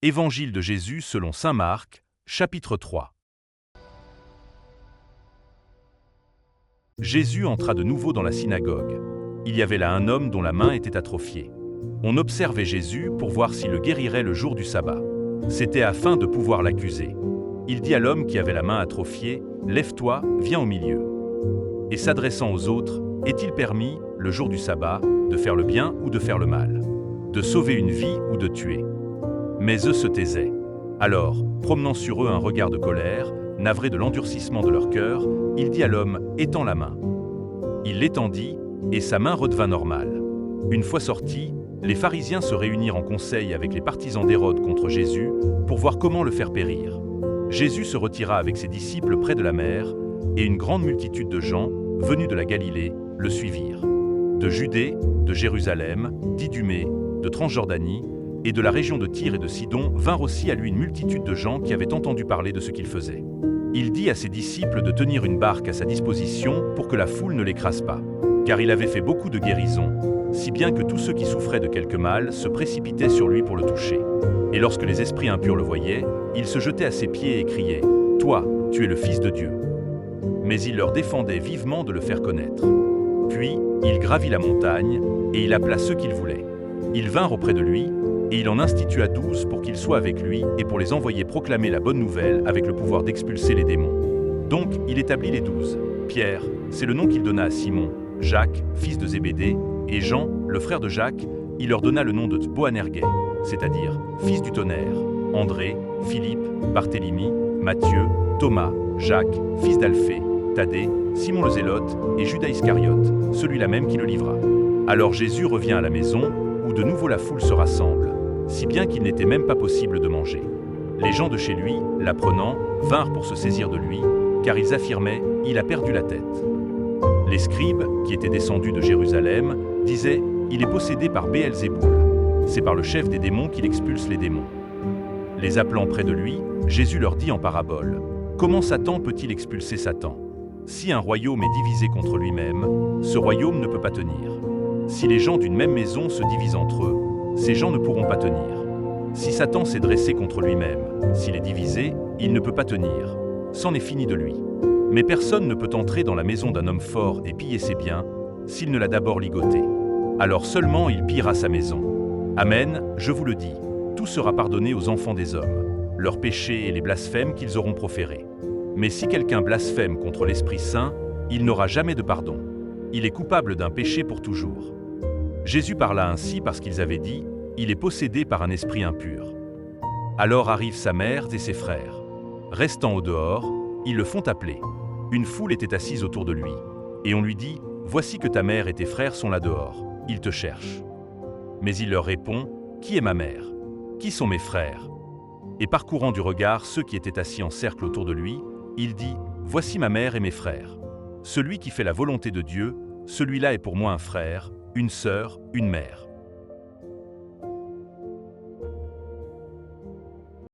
Évangile de Jésus selon saint Marc, chapitre 3. Jésus entra de nouveau dans la synagogue. Il y avait là un homme dont la main était atrophiée. On observait Jésus pour voir s'il le guérirait le jour du sabbat. C'était afin de pouvoir l'accuser. Il dit à l'homme qui avait la main atrophiée, « Lève-toi, viens au milieu. » Et s'adressant aux autres, « Est-il permis, le jour du sabbat, de faire le bien ou de faire le mal, de sauver une vie ou de tuer ?» Mais eux se taisaient. Alors, promenant sur eux un regard de colère, navré de l'endurcissement de leur cœur, il dit à l'homme, « Étends la main. » Il l'étendit, et sa main redevint normale. Une fois sortis, les pharisiens se réunirent en conseil avec les partisans d'Hérode contre Jésus pour voir comment le faire périr. Jésus se retira avec ses disciples près de la mer, et une grande multitude de gens, venus de la Galilée, le suivirent. De Judée, de Jérusalem, d'Idumée, de Transjordanie, et de la région de Tyr et de Sidon vinrent aussi à lui une multitude de gens qui avaient entendu parler de ce qu'il faisait. Il dit à ses disciples de tenir une barque à sa disposition pour que la foule ne l'écrase pas, car il avait fait beaucoup de guérisons, si bien que tous ceux qui souffraient de quelque mal se précipitaient sur lui pour le toucher. Et lorsque les esprits impurs le voyaient, ils se jetaient à ses pieds et criaient « Toi, tu es le Fils de Dieu !» Mais il leur défendait vivement de le faire connaître. Puis, il gravit la montagne, et il appela ceux qu'il voulait. Ils vinrent auprès de lui, et il en institua 12 pour qu'ils soient avec lui et pour les envoyer proclamer la bonne nouvelle avec le pouvoir d'expulser les démons. Donc, il établit les 12. Pierre, c'est le nom qu'il donna à Simon, Jacques, fils de Zébédée, et Jean, le frère de Jacques, il leur donna le nom de Boanerges, c'est-à-dire fils du tonnerre, André, Philippe, Barthélemy, Matthieu, Thomas, Jacques, fils d'Alphée, Thaddée, Simon le Zélote et Judas Iscariote, celui-là même qui le livra. Alors Jésus revient à la maison, où de nouveau la foule se rassemble, si bien qu'il n'était même pas possible de manger. Les gens de chez lui, l'apprenant, vinrent pour se saisir de lui, car ils affirmaient « Il a perdu la tête ». Les scribes, qui étaient descendus de Jérusalem, disaient « Il est possédé par Béelzéboul ». C'est par le chef des démons qu'il expulse les démons. Les appelant près de lui, Jésus leur dit en parabole « Comment Satan peut-il expulser Satan? Si un royaume est divisé contre lui-même, ce royaume ne peut pas tenir. Si les gens d'une même maison se divisent entre eux, ces gens ne pourront pas tenir. Si Satan s'est dressé contre lui-même, s'il est divisé, il ne peut pas tenir. C'en est fini de lui. Mais personne ne peut entrer dans la maison d'un homme fort et piller ses biens, s'il ne l'a d'abord ligoté. Alors seulement il pillera sa maison. Amen, je vous le dis, tout sera pardonné aux enfants des hommes, leurs péchés et les blasphèmes qu'ils auront proférés. Mais si quelqu'un blasphème contre l'Esprit Saint, il n'aura jamais de pardon. Il est coupable d'un péché pour toujours. Jésus parla ainsi parce qu'ils avaient dit « Il est possédé par un esprit impur ». Alors arrivent sa mère et ses frères. Restant au dehors, ils le font appeler. Une foule était assise autour de lui, et on lui dit « Voici que ta mère et tes frères sont là dehors, ils te cherchent. » Mais il leur répond « Qui est ma mère? Qui sont mes frères ?» Et parcourant du regard ceux qui étaient assis en cercle autour de lui, il dit « Voici ma mère et mes frères. Celui qui fait la volonté de Dieu, celui-là est pour moi un frère, une sœur, une mère. »